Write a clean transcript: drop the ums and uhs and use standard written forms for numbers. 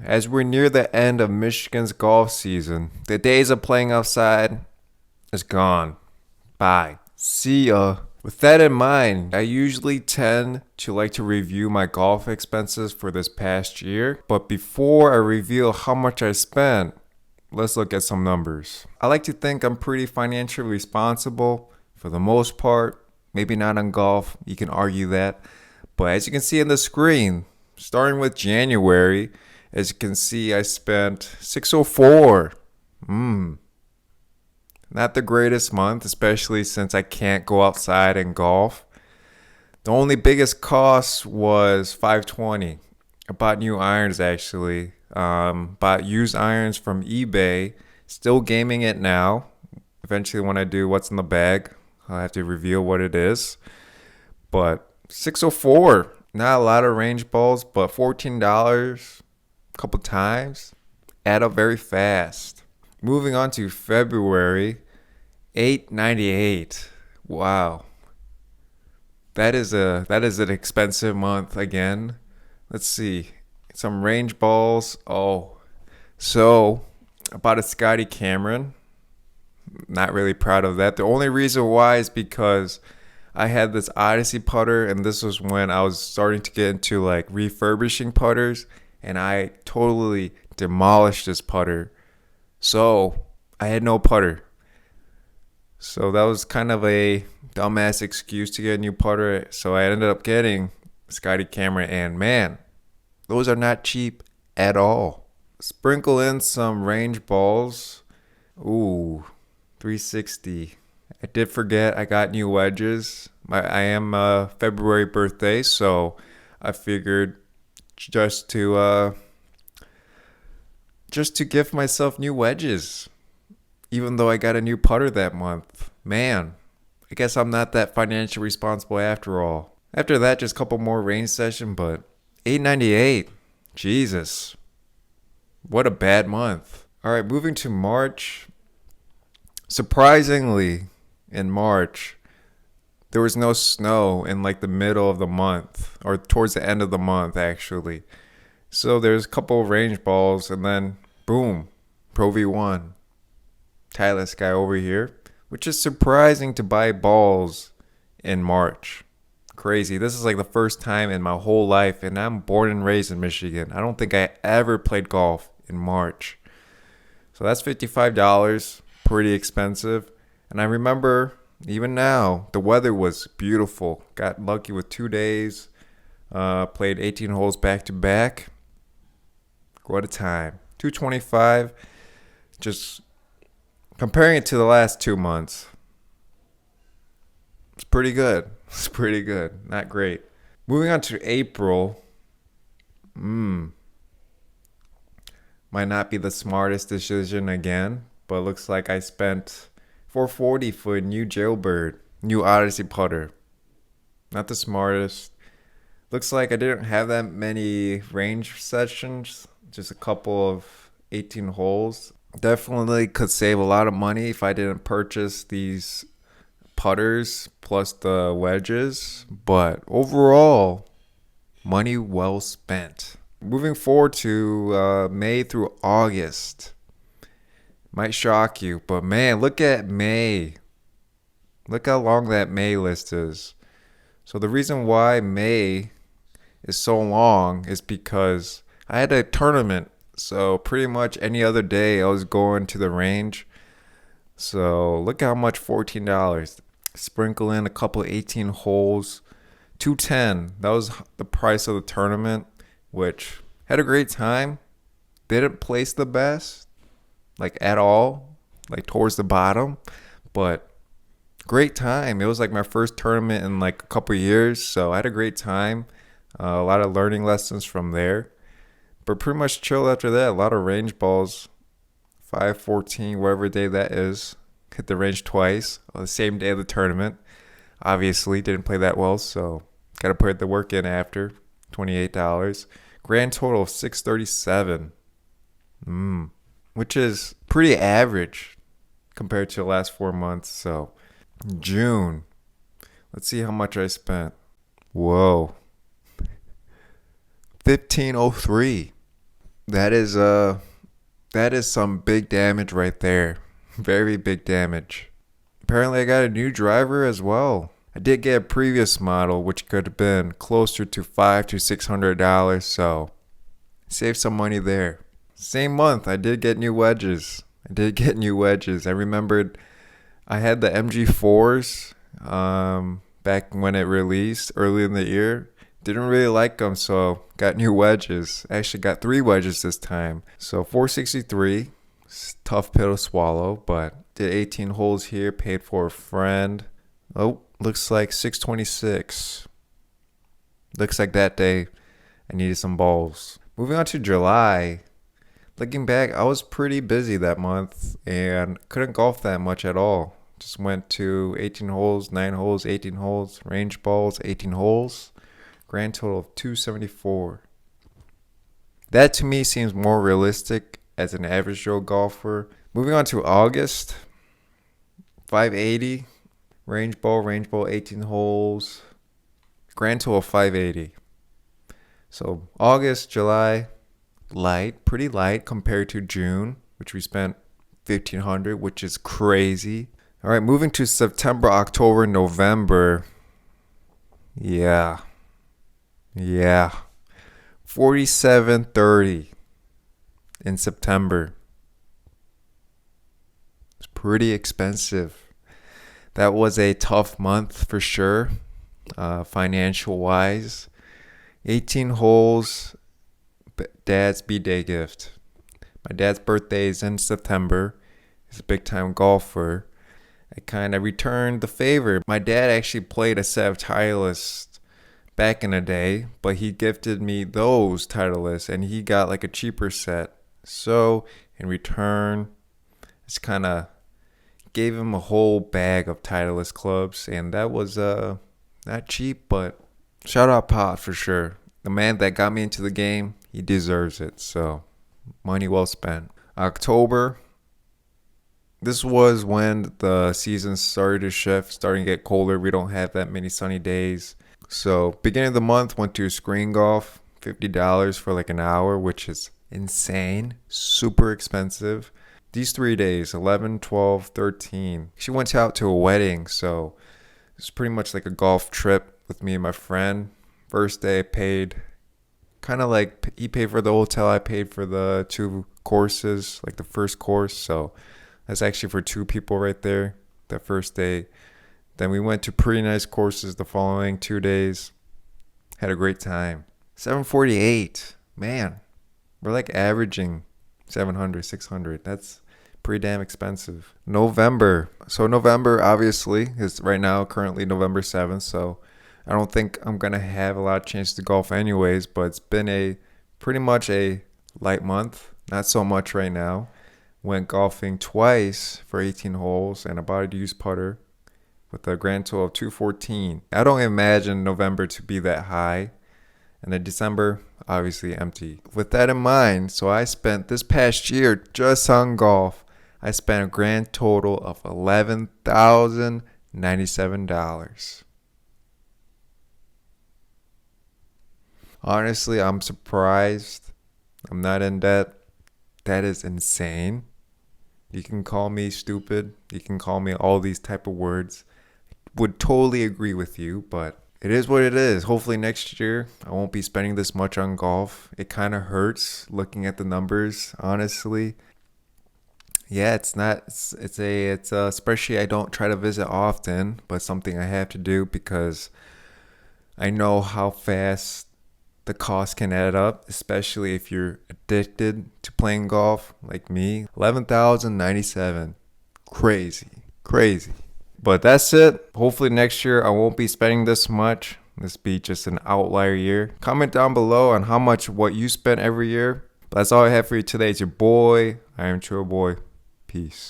As we're near the end of Michigan's golf season, the days of playing outside is gone. Bye. See ya. With that in mind, I usually tend to like to review my golf expenses for this past year. But before I reveal how much I spent, let's look at some numbers. I like to think I'm pretty financially responsible for the most part. Maybe not on golf, you can argue that. But as you can see on the screen, starting with January, as you can see, I spent $604. Not the greatest month, especially since I can't go outside and golf. The only biggest cost was $520. I bought new irons actually. Bought used irons from eBay. Still gaming it now. Eventually, when I do what's in the bag, I'll have to reveal what it is. But 604, not a lot of range balls, but $14 a couple times add up very fast. Moving on to February, $898. Wow. That is an expensive month again. Let's see. Some range balls. So I bought a Scotty Cameron. Not really proud of that. The only reason why is because I had this Odyssey putter, and this was when I was starting to get into like refurbishing putters, and I totally demolished this putter. So I had no putter. So that was kind of a dumbass excuse to get a new putter. So I ended up getting Scotty Cameron, and man, those are not cheap at all. Sprinkle in some range balls. Ooh, 360. I did forget I got new wedges. I am a February birthday, so I figured just to gift myself new wedges. Even though I got a new putter that month. Man, I guess I'm not that financially responsible after all. After that, just a couple more range sessions, but $898. Jesus. What a bad month. Alright, moving to March. Surprisingly, in March, there was no snow in like the middle of the month, or towards the end of the month actually. So there's a couple of range balls, and then boom, Pro V1. Titleist guy over here, which is surprising to buy balls in March. Crazy. This is like the first time in my whole life, and I'm born and raised in Michigan. I don't think I ever played golf in March. So that's $55. Pretty expensive. And I remember even now, the weather was beautiful. Got lucky with 2 days. Played 18 holes back to back. What a time. 225. Just comparing it to the last 2 months, it's pretty good. It's pretty good. Not great. Moving on to April. Might not be the smartest decision again, but looks like I spent $440 for a new Jailbird, new Odyssey putter. Not the smartest. Looks like I didn't have that many range sessions, just a couple of 18 holes. Definitely could save a lot of money if I didn't purchase these putters plus the wedges. But overall, money well spent. Moving forward to May through August. Might shock you, but man, look at May. Look how long that May list is. So the reason why May is so long is because I had a tournament. So pretty much any other day I was going to the range. So look how much $14. Sprinkle in a couple of 18 holes. $210. That was the price of the tournament, which had a great time. Didn't place the best, like at all, like towards the bottom, but great time. It was like my first tournament in like a couple of years, so I had a great time. A lot of learning lessons from there. But pretty much chill after that. A lot of range balls. 514, whatever day that is. Hit the range twice on the same day of the tournament. Obviously, didn't play that well, so got to put the work in after. $28. Grand total of $637. Which is pretty average compared to the last 4 months. So, June. Let's see how much I spent. Whoa. $1503. That is that is some big damage right there. Very big damage. Apparently I got a new driver as well. I did get a previous model which could have been closer to $500 to $600, so save some money there. Same month I did get new wedges. I remembered I had the MG4s back when it released early in the year. Didn't really like them, so got new wedges. Actually got 3 wedges this time. So 463, tough pill to swallow, but did 18 holes here, paid for a friend. Oh, looks like 626. Looks like that day I needed some balls. Moving on to July. Looking back, I was pretty busy that month and couldn't golf that much at all. Just went to 18 holes, 9 holes, 18 holes, range balls, 18 holes. Grand total of 274. That to me seems more realistic as an average Joe golfer. Moving on to August. 580. Range ball, 18 holes. Grand total of 580. So August, July, light, pretty light compared to June, which we spent 1,500, which is crazy. All right, moving to September, October, November. Yeah. 4730 in September. It's pretty expensive. That was a tough month for sure, financial wise. 18 holes, dad's B-Day gift. My dad's birthday is in September. He's a big time golfer. I kind of returned the favor. My dad actually played a set of Titleist back in the day, but he gifted me those Titleists and he got like a cheaper set. So in return, just kind of gave him a whole bag of Titleist clubs, and that was not cheap, but shout out Pot for sure. The man that got me into the game, he deserves it. So money well spent. October. This was when the season started to shift, starting to get colder. We don't have that many sunny days. So beginning of the month, went to screen golf, $50 for like an hour, which is insane, super expensive. These 3 days, 11, 12, 13. She went out to a wedding, so it's pretty much like a golf trip with me and my friend. First day I paid, kind of like he paid for the hotel, I paid for the 2 courses, like the first course. So that's actually for 2 people right there, that first day. Then we went to pretty nice courses the following 2 days. Had a great time. 748. Man, we're like averaging 700, 600. That's pretty damn expensive. November. So November obviously is right now currently November 7th. So I don't think I'm going to have a lot of chance to golf anyways, but it's been a pretty much a light month. Not so much right now. Went golfing twice for 18 holes and I bought a used putter with a grand total of 214. I don't imagine November to be that high. And then December, obviously empty. With that in mind, so I spent this past year just on golf, I spent a grand total of $11,097. Honestly, I'm surprised I'm not in debt. That is insane. You can call me stupid. You can call me all these type of words. Would totally agree with you, but it is what it is. Hopefully next year I won't be spending this much on golf. It kind of hurts looking at the numbers, honestly. Yeah, it's not. It's a spreadsheet I don't try to visit often, but something I have to do because I know how fast the cost can add up, especially if you're addicted to playing golf like me. 11,097. Crazy. But that's it. Hopefully next year I won't be spending this much. This be just an outlier year. Comment down below on how much what you spent every year. But that's all I have for you today. It's your boy. I am iamchoiboi. Peace.